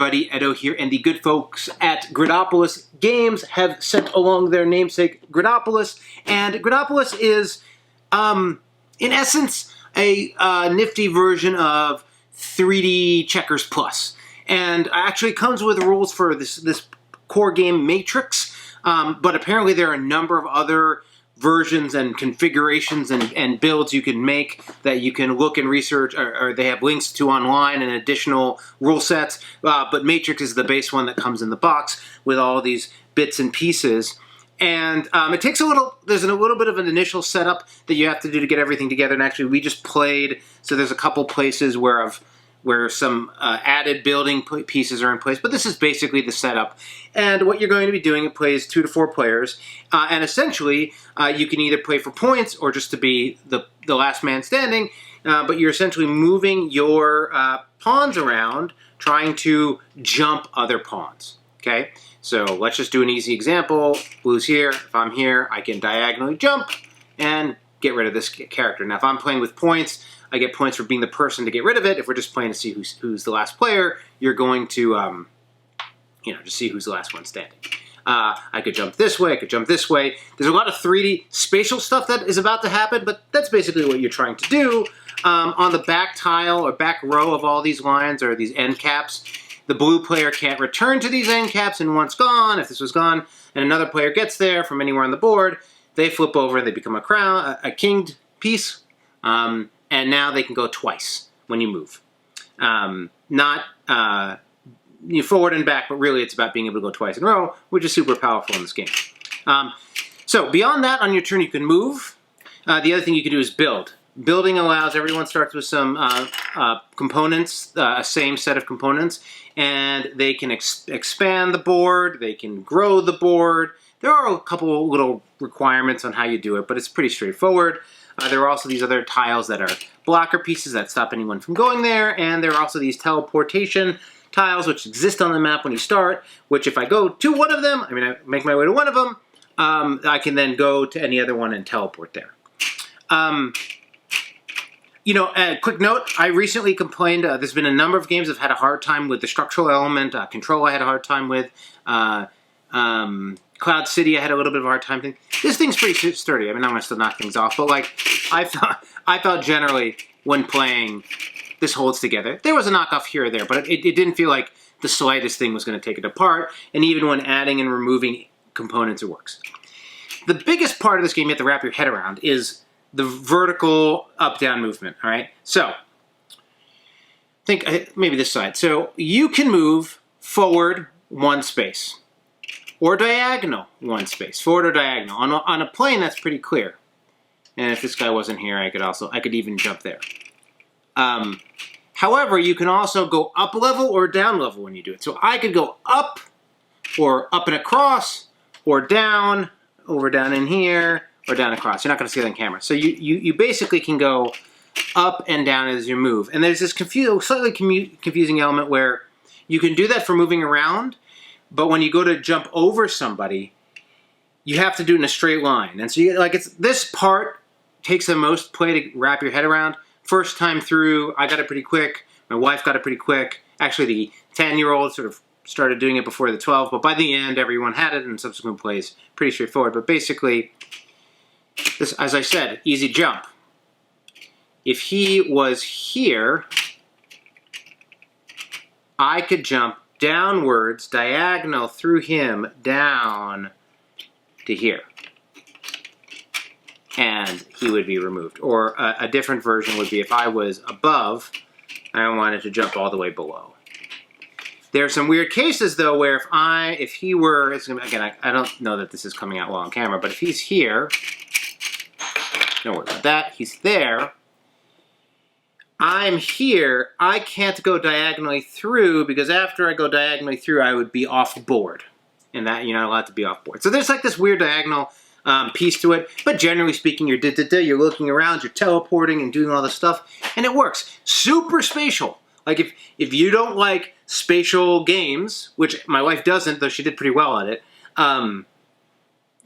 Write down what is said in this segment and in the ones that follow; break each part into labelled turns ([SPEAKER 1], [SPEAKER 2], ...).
[SPEAKER 1] everybody, Edo here, and the good folks at Gridopolis Games have sent along their namesake, Gridopolis, and Gridopolis is, in essence, a nifty version of 3D Checkers Plus, and actually comes with rules for this core game Matrix, but apparently there are a number of other versions and configurations and builds you can make that you can look and research, or they have links to online and additional rule sets, but Matrix is the base one that comes in the box with all these bits and pieces. And it takes there's a little bit of an initial setup that you have to do to get everything together, and actually we just played, so there's a couple places where some added building pieces are in place, but this is basically the setup. And what you're going to be doing, it plays 2 to 4 players, and essentially you can either play for points or just to be the last man standing, but you're essentially moving your pawns around, trying to jump other pawns, okay? So let's just do an easy example. Blue's here. If I'm here, I can diagonally jump and get rid of this character. Now if I'm playing with points, I get points for being the person to get rid of it. If we're just playing to see who's the last player, you're going to, just see who's the last one standing. I could jump this way, I could jump this way. There's a lot of 3D spatial stuff that is about to happen, but that's basically what you're trying to do. On the back tile or back row of all these lines are these end caps. The blue player can't return to these end caps, and once gone, if this was gone, and another player gets there from anywhere on the board, they flip over and they become a kinged piece. And now they can go twice when you move. Not forward and back, but really it's about being able to go twice in a row, which is super powerful in this game. So beyond that, on your turn you can move. The other thing you can do is build. Building allows everyone starts with some components, a same set of components, and they can expand the board, they can grow the board. There are a couple little requirements on how you do it, but it's pretty straightforward. There are also these other tiles that are blocker pieces that stop anyone from going there, and there are also these teleportation tiles which exist on the map when you start, which if I go to one of them, I make my way to one of them, I can then go to any other one and teleport there. A quick note, I recently complained, there's been a number of games I've had a hard time with the structural element. Control I had a hard time with. Cloud City I had a little bit of a hard time with. This thing's pretty sturdy. I'm going to still knock things off, but I thought generally when playing, this holds together. There was a knockoff here or there, but it didn't feel like the slightest thing was going to take it apart, and even when adding and removing components, it works. The biggest part of this game you have to wrap your head around is the vertical up-down movement, all right? So, think maybe this side. So, you can move forward 1 space, or diagonal 1 space, forward or diagonal. On a plane, that's pretty clear. And if this guy wasn't here, I could even jump there. However, you can also go up level or down level when you do it. So I could go up, or up and across, or down, over down in here, or down across. You're not going to see that on camera. So you basically can go up and down as you move. And there's this slightly confusing element where you can do that for moving around, but when you go to jump over somebody, you have to do it in a straight line. And so this part takes the most play to wrap your head around. First time through, I got it pretty quick. My wife got it pretty quick. Actually, the 10-year-old sort of started doing it before the 12, but by the end, everyone had it, and subsequent plays pretty straightforward. But basically, this, as I said, easy jump. If he was here, I could jump downwards, diagonal through him, down to here. And he would be removed. Or a different version would be if I was above, I wanted to jump all the way below. There are some weird cases, though, where if he were, again, I don't know that this is coming out well on camera, but if he's here, don't worry about that, he's there, I'm here, I can't go diagonally through, because after I go diagonally through, I would be off board. And that, you're not allowed to be off board. So there's like this weird diagonal piece to it, but generally speaking, you're looking around, you're teleporting and doing all this stuff, and it works. Super spatial. Like if you don't like spatial games, which my wife doesn't, though she did pretty well at it,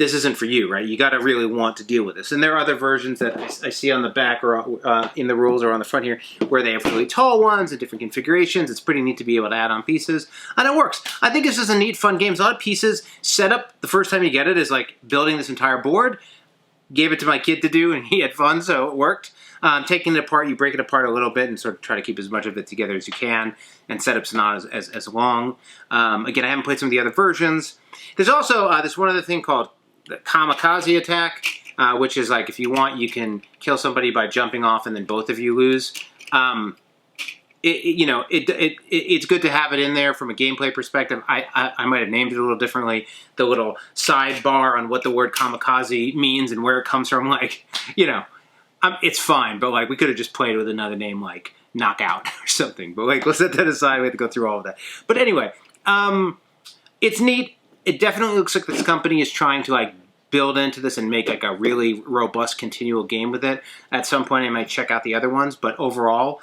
[SPEAKER 1] this isn't for you, right? You got to really want to deal with this. And there are other versions that I see on the back or in the rules or on the front here where they have really tall ones and different configurations. It's pretty neat to be able to add on pieces, and it works. I think it's just a neat, fun game. There's a lot of pieces. Setup the first time you get it is like building this entire board. Gave it to my kid to do, and he had fun, so it worked. Taking it apart, you break it apart a little bit and sort of try to keep as much of it together as you can, and setup's not as long. Again, I haven't played some of the other versions. There's also this one other thing called the kamikaze attack, which is like if you want, you can kill somebody by jumping off and then both of you lose. It's good to have it in there from a gameplay perspective. I might have named it a little differently. The little sidebar on what the word kamikaze means and where it comes from, like, it's fine, but like we could have just played with another name like knockout or something. But like, let's set that aside. We have to go through all of that. But anyway, it's neat. It definitely looks like this company is trying to like build into this and make like a really robust continual game with it. At some point, I might check out the other ones, but overall,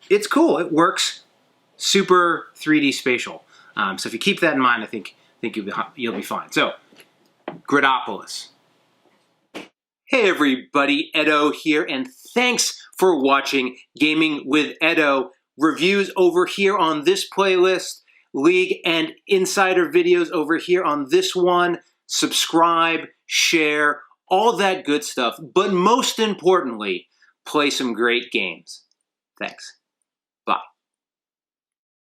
[SPEAKER 1] it's cool. It works. Super 3D spatial. So if you keep that in mind, I think you'll be fine. So, Gridopolis. Hey everybody, Edo here, and thanks for watching Gaming with Edo. Reviews over here on this playlist, League and Insider videos over here on this one. Subscribe, share, all that good stuff. But most importantly, play some great games. Thanks.